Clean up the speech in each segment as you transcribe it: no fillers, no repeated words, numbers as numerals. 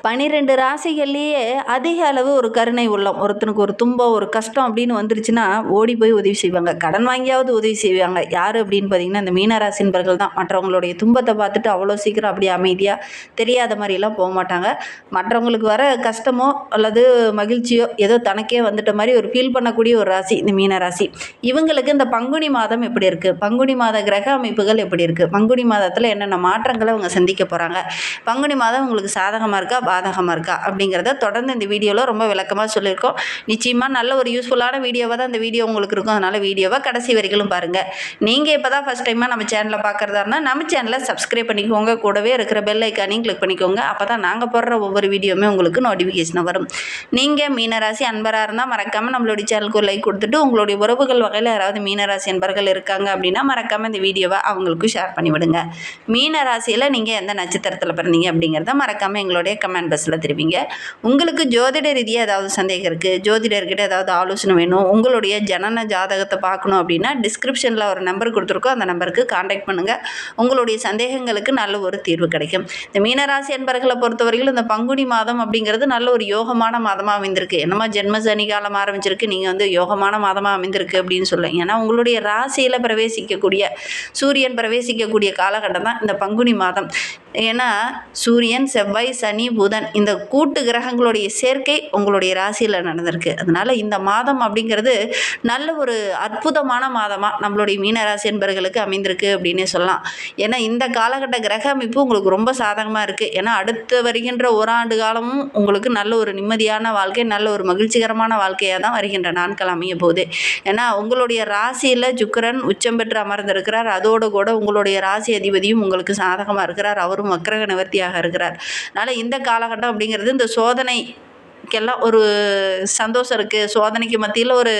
12 ராசிகள்லேயே அதிக அளவு ஒரு கருணை உள்ளம். ஒருத்தனுக்கு ஒரு துன்பம், ஒரு கஷ்டம் அப்படின்னு வந்துருச்சுன்னா, ஓடி போய் உதவி செய்வாங்க. கடன் வாங்கியாவது உதவி செய்வாங்க. யார் அப்படின்னு பார்த்தீங்கன்னா, இந்த மீனராசி நண்பர்கள் தான். மற்றவங்களுடைய துன்பத்தை பார்த்துட்டு அவ்வளோ சீக்கிரம் அப்படியே அமைதியாக தெரியாத மாதிரிலாம் போக மாட்டாங்க. மற்றவங்களுக்கு வர கஷ்டமோ அல்லது மகிழ்ச்சியோ ஏதோ தனக்கே வந்துட்ட மாதிரி ஒரு ஃபீல் பண்ணக்கூடிய ஒரு ராசி இந்த மீனராசி. இவங்களுக்கு இந்த பங்குனி மாதம் எப்படி இருக்குது? பங்குனி மாத கிரக அமைப்புகள் எப்படி இருக்குது? பங்குனி மாதத்தில் என்னென்ன மாற்றங்களை அவங்க சந்திக்க போகிறாங்க? பங்குனி மாதம் உங்களுக்கு சாதகமாக இருக்கா, பாதகமாக இருக்கா அப்படிங்கிறத தொடர்ந்து இந்த வீடியோவில் ரொம்ப விளக்கமாக சொல்லியிருக்கோம். நிச்சயமாக நல்ல ஒரு யூஸ்ஃபுல்லான வீடியோவாக தான் இந்த வீடியோ உங்களுக்கு இருக்கும். அதனால் வீடியோவை கடைசி வரைக்கும் பாருங்கள். நீங்கள் இப்போ தான் ஃபஸ்ட் டைமாக நம்ம சேனலில் பார்க்குறதா இருந்தால் நம்ம சேனலை சப்ஸ்கிரைப் பண்ணிக்கோங்க. கூடவே இருக்கிற பெல் ஐக்கானையும் கிளிக் பண்ணிக்கோங்க. அப்போ தான் நாங்கள் போடுற ஒவ்வொரு வீடியோவுமே உங்களுக்கு நோட்டிஃபிகேஷனாக வரும். நீங்கள் மீனராசி அன்பராக இருந்தால் மறக்காமல் நம்மளுடைய சேனலுக்கு ஒரு லைக் கொடுத்துட்டு, உங்களுடைய உறவுகள் வகையில் யாராவது மீனராசி அன்பர்கள் இருக்காங்க அப்படின்னா மறக்காமல் இந்த வீடியோவை அவங்களுக்கும் ஷேர் பண்ணிவிடுங்க. மீனராசியில் நீங்கள் எந்த நட்சத்திரத்தில் பிறந்தீங்க அப்படிங்கிறத மறக்காமல் எங்களுடைய கமெண்ட் பாக்ஸில் தெரிவிங்க. உங்களுக்கு ஜோதிட ரீதியாக ஏதாவது சந்தேகம் இருக்குது, ஜோதிடர்கிட்ட ஏதாவது ஆலோசனை வேணும், உங்களுடைய ஜனன ஜாதகத்தை பார்க்கணும் அப்படின்னா டிஸ்கிரிப்ஷனில் ஒரு நம்பர் கொடுத்துருக்கோம். அந்த நம்பருக்கு கான்டாக்ட் பண்ணுங்கள். உங்களுடைய சந்தேகங்களுக்கு நல்ல ஒரு தீர்வு கிடைக்கும். இந்த மீனராசி என்பர்களை பொறுத்தவரையில் இந்த பங்குனி மாதம் அப்படிங்கிறது நல்ல ஒரு யோகமான மாதமாக அமைந்திருக்கு. என்னமா ஜென்ம சனி காலம் ஆரம்பிச்சிருக்கு, நீங்கள் வந்து யோகமான மாதமாக அமைந்திருக்கு அப்படின்னு சொல்லுங்க. ஏன்னா உங்களுடைய ராசியில் பிரவேசிக்கக்கூடிய சூரியன் பிரவேசிக்கக்கூடிய காலகட்டம் தான் இந்த பங்குனி மாதம். ஏன்னா சூரியன், செவ்வாய், சனி, புதன் இந்த கூட்டு கிரகங்களுடைய சேர்க்கை உங்களுடைய ராசியில் நடந்திருக்கு. அதனால் இந்த மாதம் அப்படிங்கிறது நல்ல ஒரு அற்புதமான மாதமாக நம்மளுடைய மீனராசி என்பர்களுக்கு அமைந்திருக்கு அப்படின்னே சொல்லலாம். ஏன்னா இந்த காலகட்ட கிரக அமைப்பு உங்களுக்கு ரொம்ப சாதகமாக இருக்குது. ஏன்னா அடுத்து வருகின்ற ஓராண்டு காலமும் உங்களுக்கு நல்ல ஒரு நிம்மதியான வாழ்க்கை, நல்ல ஒரு மகிழ்ச்சிகரமான வாழ்க்கையாக தான் வருகின்ற நாட்கள் அமைய போகுது. ஏன்னா உங்களுடைய ராசியில் சுக்கிரன் உச்சம் பெற்று அமர்ந்திருக்கிறார். அதோடு கூட உங்களுடைய ராசி அதிபதியும் உங்களுக்கு சாதகமாக இருக்கிறார். அவரும் வக்ரக நிவர்த்தியாக இருக்கிறார். அதனால் இந்த காலகட்டம் அப்படிங்கிறது இந்த சோதனைக்கெல்லாம் ஒரு சந்தோஷம் இருக்குது, சோதனைக்கு மத்தியில் ஒரு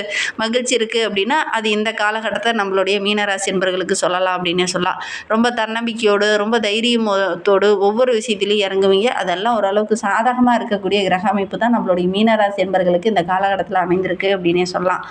மகிழ்ச்சி இருக்குது அப்படின்னா அது இந்த காலகட்டத்தை நம்மளுடைய மீனராசி என்பர்களுக்கு சொல்லலாம் அப்படின்னே சொல்லலாம். ரொம்ப தன்னம்பிக்கையோடு, ரொம்ப தைரியத்தோடு ஒவ்வொரு விஷயத்திலையும் இறங்குவீங்க. அதெல்லாம் ஓரளவுக்கு சாதகமாக இருக்கக்கூடிய கிரக அமைப்பு தான் நம்மளுடைய மீனராசி என்பர்களுக்கு இந்த காலகட்டத்தில் அமைந்திருக்கு அப்படின்னே சொல்லலாம்.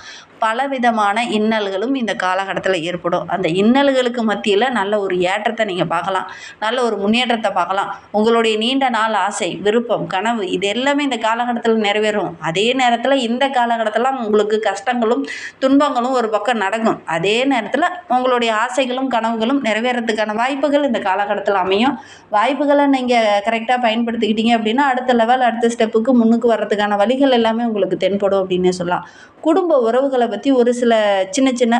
பலவிதமான இன்னல்களும் இந்த காலகட்டத்தில் ஏற்படும். அந்த இன்னல்களுக்கு மத்தியில் நல்ல ஒரு ஏற்றத்தை நீங்கள் பார்க்கலாம், நல்ல ஒரு முன்னேற்றத்தை பார்க்கலாம். உங்களுடைய நீண்ட நாள் ஆசை, விருப்பம், கனவு இது எல்லாமே இந்த காலகட்டத்தில் நிறைவேறும். அதே நேரத்தில் இந்த காலகட்டத்தில் உங்களுக்கு கஷ்டங்களும் துன்பங்களும் ஒரு பக்கம் நடக்கும். அதே நேரத்தில் உங்களுடைய ஆசைகளும் கனவுகளும் நிறைவேறதுக்கான வாய்ப்புகள் இந்த காலகட்டத்தில் அமையும். வாய்ப்புகளை நீங்கள் கரெக்டாக பயன்படுத்திக்கிட்டீங்க அப்படின்னா அடுத்த லெவல், அடுத்த ஸ்டெப்புக்கு முன்னுக்கு வர்றதுக்கான வழிகள் எல்லாமே உங்களுக்கு தென்படும் அப்படின்னே சொல்லலாம். குடும்ப உறவுகளை பற்றி ஒரு சில சின்ன சின்ன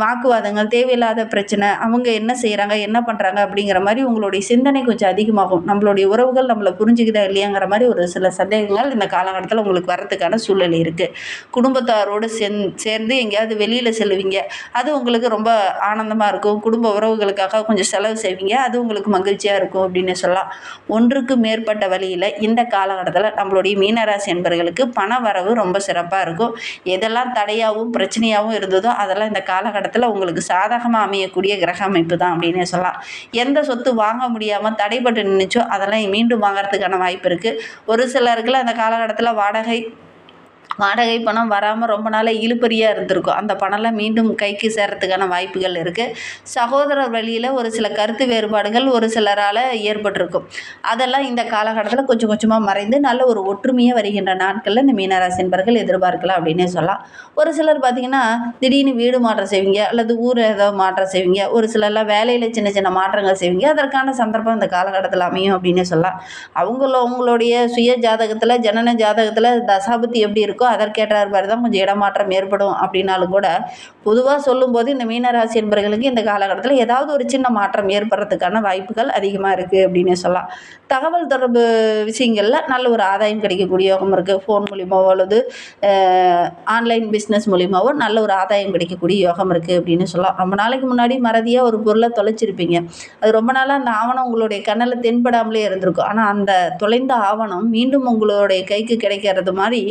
வாக்குவாதங்கள், தேவையில்லாத பிரச்சனை, அவங்க என்ன செய்கிறாங்க, என்ன பண்ணுறாங்க அப்படிங்கிற மாதிரி உங்களுடைய சிந்தனை கொஞ்சம் அதிகமாகும். நம்மளுடைய உறவுகள் நம்மளை புரிஞ்சுக்குதா இல்லையாங்கிற மாதிரி ஒரு சில சந்தேகங்கள் இந்த காலகட்டத்தில் உங்களுக்கு வரத்துக்கான சூழ்நிலை இருக்குது. குடும்பத்தாரோடு சேர்ந்து எங்கேயாவது வெளியில் செல்லுவீங்க, அது உங்களுக்கு ரொம்ப ஆனந்தமாக இருக்கும். குடும்ப உறவுகளுக்காக கொஞ்சம் செலவு செய்வீங்க, அது உங்களுக்கு மகிழ்ச்சியாக இருக்கும் அப்படின்னு சொல்லலாம். ஒன்றுக்கு மேற்பட்ட வழியில் இந்த காலகட்டத்தில் நம்மளுடைய மீனராசி என்பர்களுக்கு பண வரவு ரொம்ப சிறப்பாக இருக்கும். எதெல்லாம் தடையாகவும் பிரச்சனையாகவும் இருந்ததோ அதெல்லாம் இந்த காலகட்டத்தில் உங்களுக்கு சாதகமாக அமையக்கூடிய கிரக அமைப்பு தான் அப்படின்னே சொல்லலாம். எந்த சொத்து வாங்க முடியாமல் தடைப்பட்டு நின்றுச்சோ அதெல்லாம் மீண்டும் வாங்கிறதுக்கான வாய்ப்பு இருக்குது. ஒரு சிலருக்குள்ள அந்த காலகட்டத்தில் வாடகை பணம் வராமல் ரொம்ப நாளாக இழுபறியாக இருந்திருக்கும். அந்த பணம்லாம் மீண்டும் கைக்கு சேர்றதுக்கான வாய்ப்புகள் இருக்குது. சகோதரர் வழியில் ஒரு சில கருத்து வேறுபாடுகள் ஒரு சிலரால் ஏற்பட்டிருக்கும். அதெல்லாம் இந்த காலகட்டத்தில் கொஞ்சம் கொஞ்சமாக மறைந்து நல்ல ஒரு ஒற்றுமையாக வருகின்ற நாட்களில் இந்த மீனராசி என்பர்கள் எதிர்பார்க்கலாம் அப்படின்னே சொல்லலாம். ஒரு சிலர் பார்த்திங்கன்னா திடீர்னு வீடு மாற்றம் செய்வீங்க, அல்லது ஊர் ஏதோ மாற்றம் செய்வீங்க. ஒரு சிலர்லாம் வேலையில் சின்ன சின்ன மாற்றங்கள் செய்வீங்க. அதற்கான சந்தர்ப்பம் இந்த காலகட்டத்தில் அமையும் அப்படின்னு சொல்லலாம். அவங்களுடைய சுய ஜாதகத்தில், ஜனன ஜாதகத்தில் தசாபுத்தி எப்படி இருக்கோ அதற்கேற்றார் மாதிரி தான் கொஞ்சம் இடமாற்றம் ஏற்படும் அப்படின்னாலும் கூட பொதுவாக சொல்லும்போது இந்த மீனராசி என்பவர்களுக்கு இந்த காலகட்டத்தில் ஏதாவது ஒரு சின்ன மாற்றம் ஏற்படுறதுக்கான வாய்ப்புகள் அதிகமாக இருக்குது அப்படின்னு சொல்லலாம். தகவல் தொடர்பு விஷயங்களில் நல்ல ஒரு ஆதாயம் கிடைக்கக்கூடிய யோகம் இருக்குது. ஃபோன் மூலிமாவோ அல்லது ஆன்லைன் பிஸ்னஸ் மூலிமாவோ நல்ல ஒரு ஆதாயம் கிடைக்கக்கூடிய யோகம் இருக்குது அப்படின்னு சொல்லலாம். ரொம்ப நாளைக்கு முன்னாடி மறதியாக ஒரு பொருளை தொலைச்சிருப்பீங்க. அது ரொம்ப நாளாக அந்த ஆவணம் உங்களுடைய கண்ணில் தென்படாமலே இருந்திருக்கும். ஆனால் அந்த தொலைந்த ஆவணம் மீண்டும் உங்களுடைய கைக்கு கிடைக்கிறது மாதிரி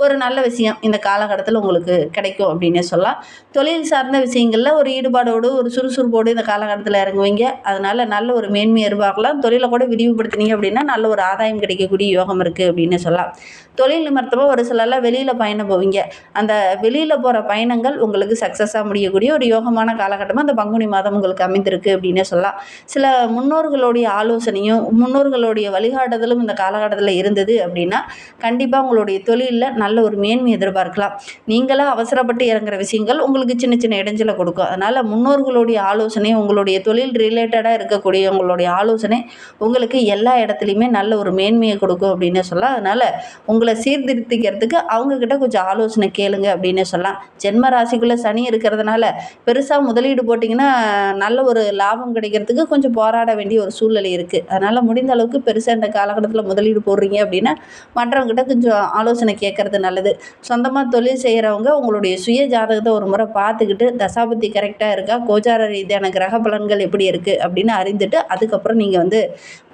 ஒரு நல்ல விஷயம் இந்த காலகட்டத்தில் உங்களுக்கு கிடைக்கும் அப்படின்னே சொல்லலாம். தொழில் சார்ந்த விஷயங்களில் ஒரு ஈடுபாடோடு ஒரு சுறுசுறுப்போடு இந்த காலகட்டத்தில் இறங்குவீங்க. அதனால் நல்ல ஒரு மேன்மை எதிர்பார்க்கலாம். தொழிலை கூட விரிவுபடுத்தினீங்க அப்படின்னா நல்ல ஒரு ஆதாயம் கிடைக்கக்கூடிய யோகம் இருக்குது அப்படின்னு சொல்லலாம். தொழில் நிமித்தமாக ஒரு சிலர்லாம் வெளியில் பயணம் போவீங்க. அந்த வெளியில் போகிற பயணங்கள் உங்களுக்கு சக்ஸஸாக முடியக்கூடிய ஒரு யோகமான காலகட்டமாக அந்த பங்குனி மாதம் உங்களுக்கு அமைந்திருக்கு அப்படின்னே சொல்லலாம். சில முன்னோர்களுடைய ஆலோசனையும் முன்னோர்களுடைய வழிகாட்டுதலும் இந்த காலகட்டத்தில் இருந்தது அப்படின்னா கண்டிப்பாக உங்களுடைய தொழிலில் நல்ல ஒரு மேன்மை எதிர்பார்க்கலாம். நீங்களாக அவசரப்பட்டு இறங்குற விஷயங்கள் உங்களுக்கு சின்ன சின்ன இடைஞ்சலை கொடுக்கும். அதனால் முன்னோர்களுடைய ஆலோசனை உங்களுடைய தொழில் ரிலேட்டடாக இருக்கக்கூடிய உங்களுடைய ஆலோசனை உங்களுக்கு எல்லா இடத்துலையுமே நல்ல ஒரு மேன்மையை கொடுக்கும் அப்படின்னே சொல்லலாம். அதனால் உங்களை சீர்திருத்திக்கிறதுக்கு அவங்கக்கிட்ட கொஞ்சம் ஆலோசனை கேளுங்க அப்படின்னே சொல்லலாம். ஜென்ம ராசிக்குள்ளே சனி இருக்கிறதுனால பெருசாக முதலீடு போட்டிங்கன்னா நல்ல ஒரு லாபம் கிடைக்கிறதுக்கு கொஞ்சம் போராட வேண்டிய ஒரு சூழ்நிலை இருக்குது. அதனால் முடிந்த அளவுக்கு பெருசாக இந்த காலகட்டத்தில் முதலீடு போடுறீங்க அப்படின்னா மற்றவங்ககிட்ட கொஞ்சம் ஆலோசனை கேட்குறது நல்லது. சொந்தமாக தொழில் செய்கிறவங்க உங்களுடைய சுய ஜாதகத்தை ஒரு முறை பார்த்துக்கிட்டு தசாபுத்தி கரெக்டாக இருக்கா, கோச்சார ரீதியான கிரக பலன்கள் எப்படி இருக்குது அப்படின்னு அறிந்துட்டு அதுக்கப்புறம் நீங்கள்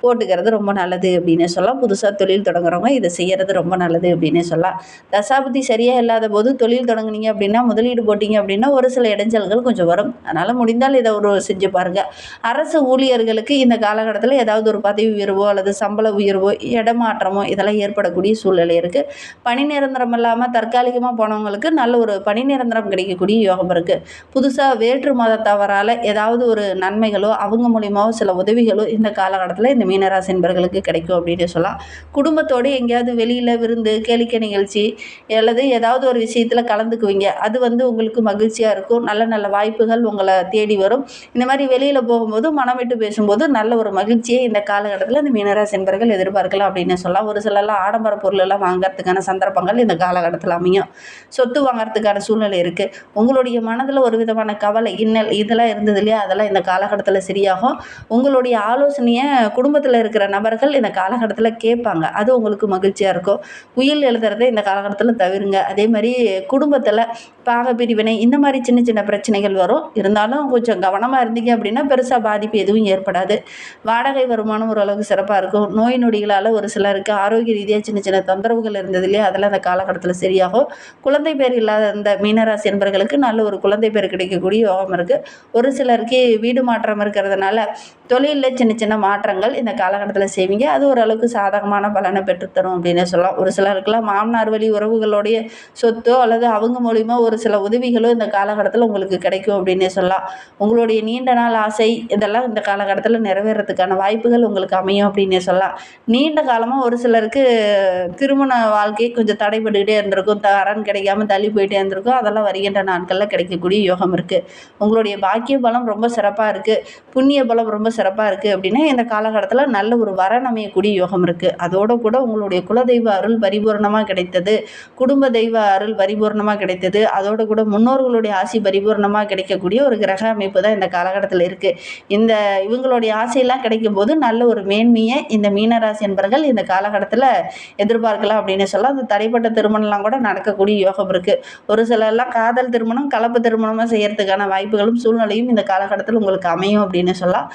போட்டுக்கிறது ரொம்ப நல்லது அப்படின்னே சொல்லலாம். புதுசாக தொழில் தொடங்குறவங்க இதை செய்கிறது ரொம்ப நல்லது அப்படின்னே சொல்லலாம். தசாபுத்தி சரியாக இல்லாத போது தொழில் தொடங்குனீங்க அப்படின்னா முதலீடு போட்டிங்க அப்படின்னா ஒரு சில இடைஞ்சல்கள் கொஞ்சம் வரும். அதனால் முடிந்தால் இதை செஞ்சு பாருங்கள். அரசு ஊழியர்களுக்கு இந்த காலகட்டத்தில் ஏதாவது ஒரு பதவி உயர்வோ அல்லது சம்பள உயர்வோ இடமாற்றமோ இதெல்லாம் ஏற்படக்கூடிய சூழ்நிலை இருக்குது. பணி நிரந்தரம் இல்லாமல் தற்காலிகமாக போனவங்களுக்கு நல்ல ஒரு பணி நிரந்தரம் கிடைக்கக்கூடிய யோகம் இருக்குது. புதுசாக வேற்று மதத்தவரால் ஏதாவது ஒரு நன்மைகளோ அவங்க மூலியமாவோ சில உதவிகளோ இந்த காலகட்டத்தில் இந்த மீனராசி என்பவர்களுக்கு கிடைக்கும் அப்படின்னு சொல்லலாம். குடும்பத்தோடு எங்கேயாவது வெளியில் விருந்து கேளிக்கை நிகழ்ச்சி அல்லது ஏதாவது ஒரு விஷயத்தில் கலந்துக்குவீங்க. அது உங்களுக்கு மகிழ்ச்சியாக இருக்கும். நல்ல நல்ல வாய்ப்புகள் உங்களை தேடி வரும். இந்த மாதிரி வெளியில் போகும்போது மனம் விட்டு பேசும்போது நல்ல ஒரு மகிழ்ச்சியை இந்த காலகட்டத்தில் இந்த மீனராசி என்பவர்கள் எதிர்பார்க்கலாம் அப்படின்னு சொல்லலாம். ஒரு சிலர்லாம் ஆடம்பர பொருளெல்லாம் வாங்கிறதுக்கான சந்தர்ப்பங்கள் இந்த காலகட்டத்தில் அமையும். சொத்து வாங்கிறதுக்கான சூழ்நிலை இருக்குது. உங்களுடைய மனதில் ஒரு விதமான கவலை இன்னல் இதெல்லாம் இருந்தது இல்லையா, அதெல்லாம் இந்த காலகட்டத்தில் சரியாகும். உங்களுடைய ஆலோசனையை குடும்பத்தில் இருக்கிற நபர்கள் இந்த காலகட்டத்தில் கேட்பாங்க. அது உங்களுக்கு மகிழ்ச்சியாக இருக்கும். உயில் எழுதுறதை இந்த காலகட்டத்தில் தவிருங்க. அதே மாதிரி குடும்பத்தில் பாகப்பிரிவினை இந்த மாதிரி சின்ன சின்ன பிரச்சனைகள் வரும். இருந்தாலும் கொஞ்சம் கவனமாக இருந்தீங்க அப்படின்னா பெருசாக பாதிப்பு எதுவும் ஏற்படாது. வாடகை வருமானம் ஓரளவுக்கு சிறப்பாக இருக்கும். நோய் நொடிகளால் ஒரு சிலருக்கு ஆரோக்கிய ரீதியாக சின்ன சின்ன தொந்தரவுகள் இருந்தது இல்லையா, அதெல்லாம் இந்த காலகட்டத்தில் சரியாகும். குழந்தை பேர் இல்லாத இந்த மீனராசி என்பவர்களுக்கு நல்ல ஒரு குழந்தை பேர் கிடைக்கக்கூடிய யோகம் இருக்குது. ஒரு சிலருக்கு வீடு மாற்றம் இருக்கிறதுனால தொழிலில் சின்ன சின்ன மாற்றங்கள் இந்த காலகட்டத்தில் செய்வீங்க. அது ஓரளவுக்கு சாதகமான பலனை பெற்றுத்தரும் அப்படின்னு சொல்லலாம். ஒரு சிலருக்குலாம் மாமனார் வழி உறவுகளுடைய சொத்தோ அல்லது அவங்க மூலிமா ஒரு சில உதவிகளோ இந்த காலகட்டத்தில் உங்களுக்கு கிடைக்கும் அப்படின்னே சொல்லலாம். உங்களுடைய நீண்ட நாள் ஆசை இதெல்லாம் இந்த காலகட்டத்தில் நிறைவேறதுக்கான வாய்ப்புகள் உங்களுக்கு அமையும் அப்படின்னே சொல்லலாம். நீண்ட காலமாக ஒரு சிலருக்கு திருமண வாழ்க்கை கொஞ்சம் தடைபட்டுக்கிட்டே இருந்திருக்கும். அரன் கிடைக்காம தள்ளி போயிட்டே இருந்திருக்கும். அதெல்லாம் வருகின்ற நாட்களில் கிடைக்கக்கூடிய யோகம் இருக்குது. உங்களுடைய பாக்கிய பலம் ரொம்ப சிறப்பாக இருக்குது. புண்ணிய பலம் ரொம்ப சிறப்பாக இருக்குது அப்படின்னா இந்த காலகட்டத்தில் நல்ல ஒரு வரன் அமையக்கூடிய யோகம் இருக்குது. அதோடு கூட உங்களுடைய குலதெய்வ அருள் பரிபூர்ணமாக கிடைத்தது, குடும்ப தெய்வ அருள் பரிபூர்ணமாக கிடைத்தது, அதோடு கூட முன்னோர்களுடைய ஆசி பரிபூர்ணமாக கிடைக்கக்கூடிய ஒரு கிரக அமைப்பு தான் இந்த காலகட்டத்தில் இருக்குது. இவங்களுடைய ஆசையெல்லாம் கிடைக்கும் போது நல்ல ஒரு மேன்மையை இந்த மீனராசி என்பவர்கள் இந்த காலகட்டத்தில் எதிர்பார்க்கலாம் அப்படின்னு சொல்லலாம். அந்த தடைப்பட்ட திருமணம்லாம் கூட நடக்கக்கூடிய யோகம் இருக்குது. ஒரு சிலர்லாம் காதல் திருமணம் கலப்பு திருமணமாக செய்யறதுக்கான வாய்ப்புகளும் சூழ்நிலையும் இந்த காலகட்டத்தில் உங்களுக்கு அமையும் அப்படின்னு சொல்லலாம்.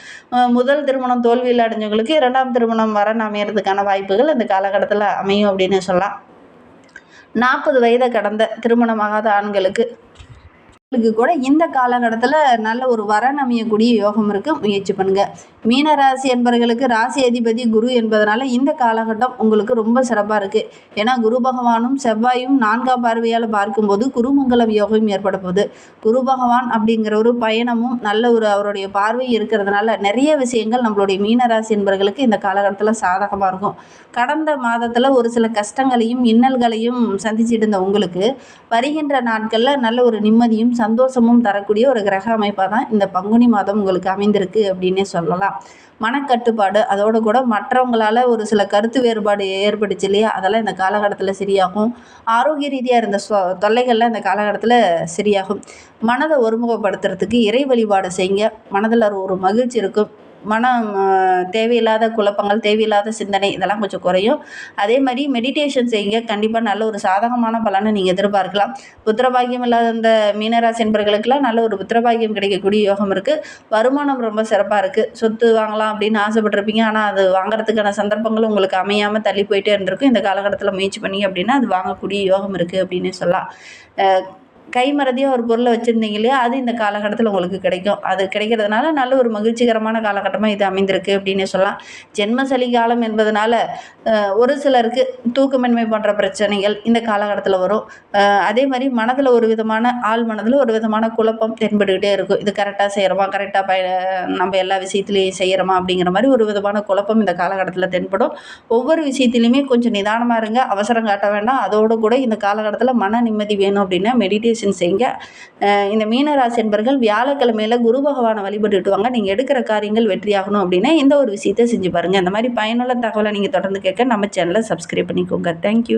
முதல் திருமணம் தோல்வியில் அடைஞ்சவங்களுக்கு இரண்டாம் திருமணம் வரன் அமையறதுக்கான வாய்ப்புகள் இந்த காலகட்டத்தில் அமையும் அப்படின்னு சொல்லலாம். 40 வயதை கடந்த திருமணமாகாத ஆண்களுக்கு கூட இந்த காலகட்டத்தில் நல்ல ஒரு வரன் அமையக்கூடிய யோகம் இருக்குது. முயற்சி பண்ணுங்கள். மீனராசி என்பவர்களுக்கு ராசி அதிபதி குரு என்பதனால இந்த காலகட்டம் உங்களுக்கு ரொம்ப சிறப்பாக இருக்குது. ஏன்னா குரு பகவானும் செவ்வாயும் 4ஆம் பார்வையால் பார்க்கும்போது குருமங்கலம் யோகம் ஏற்பட போகுது. குரு பகவான் அப்படிங்கிற ஒரு பயணமும் நல்ல ஒரு அவருடைய பார்வை இருக்கிறதுனால நிறைய விஷயங்கள் நம்மளுடைய மீனராசி என்பவர்களுக்கு இந்த காலகட்டத்தில் சாதகமாக இருக்கும். கடந்த மாதத்தில் ஒரு சில கஷ்டங்களையும் இன்னல்களையும் சந்திச்சுட்டு இருந்த உங்களுக்கு வருகின்ற நாட்களில் நல்ல ஒரு நிம்மதியும் சந்தோஷமும் தரக்கூடிய ஒரு கிரக அமைப்பாக தான் இந்த பங்குனி மாதம் உங்களுக்கு அமைந்திருக்கு அப்படின்னே சொல்லலாம். மனக்கட்டுப்பாடு அதோடு கூட மற்றவங்களால் ஒரு சில கருத்து வேறுபாடு ஏற்பட்டுச்சு இல்லையா, அதெல்லாம் இந்த காலகட்டத்தில் சரியாகும். ஆரோக்கிய ரீதியாக இருந்த தொல்லைகள்லாம் இந்த காலகட்டத்தில் சரியாகும். மனதை ஒருமுகப்படுத்துறதுக்கு இறை வழிபாடு செய்யுங்க. மனதில் ஒரு மகிழ்ச்சி இருக்கும். மனம் தேவையில்லாத குழப்பங்கள், தேவையில்லாத சிந்தனை இதெல்லாம் கொஞ்சம் குறையும். அதே மாதிரி மெடிடேஷன் செய்யுங்க. கண்டிப்பாக நல்ல ஒரு சாதகமான பலனை நீங்கள் எதிர்பார்க்கலாம். புத்திரபாகியம் இல்லாத இந்த மீனராசி என்பர்களுக்கெல்லாம் நல்ல ஒரு புத்திரபாகியம் கிடைக்கக்கூடிய யோகம் இருக்குது. வருமானம் ரொம்ப சிறப்பாக இருக்குது. சொத்து வாங்கலாம் அப்படின்னு ஆசைப்பட்டிருப்பீங்க. ஆனால் அது வாங்குறதுக்கான சந்தர்ப்பங்களும் உங்களுக்கு அமையாமல் தள்ளி போயிட்டே இருந்திருக்கும். இந்த காலகட்டத்தில் முயற்சி பண்ணி அப்படின்னா அது வாங்கக்கூடிய யோகம் இருக்குது அப்படின்னே சொல்லலாம். கைமறதியாக ஒரு பொருளை வச்சுருந்தீங்க இல்லையா, அது இந்த காலகட்டத்தில் உங்களுக்கு கிடைக்கும். அது கிடைக்கிறதுனால நல்ல ஒரு மகிழ்ச்சிகரமான காலகட்டமாக இது அமைந்திருக்கு அப்படின்னே சொல்லலாம். ஜென்மசனி காலம் என்பதனால ஒரு சிலருக்கு தூக்கமின்மை போன்ற பிரச்சனைகள் இந்த காலகட்டத்தில் வரும். அதே மாதிரி மனதில் ஒரு விதமான மனதில் ஒரு விதமான குழப்பம் தென்பட்டுக்கிட்டே இருக்கும். இது கரெக்டாக செய்கிறோமா, கரெக்டாக நம்ம எல்லா விஷயத்துலையும் செய்கிறோமா அப்படிங்கிற மாதிரி ஒரு விதமான குழப்பம் இந்த காலகட்டத்தில் தென்படும். ஒவ்வொரு விஷயத்துலையுமே கொஞ்சம் நிதானமாக இருங்க, அவசரம் காட்ட வேண்டாம். அதோடு கூட இந்த காலகட்டத்தில் மன நிம்மதி வேணும் அப்படின்னா மெடிடேஷன் செய்யுங்க. இந்த மீனராசி என்பர்கள் வியாழக்கிழமையில குரு பகவானை வழிபட்டுட்டு வாங்க. நீங்கள் எடுக்கிற காரியங்கள் வெற்றியாகணும் அப்படின்னா இந்த ஒரு விஷயத்தை செஞ்சு பாருங்கள். இந்த மாதிரி பயனுள்ள தகவலை நீங்கள் தொடர்ந்து கேட்க நம்ம சேனலை சப்ஸ்கிரைப் பண்ணிக்கோங்க. தேங்க்யூ.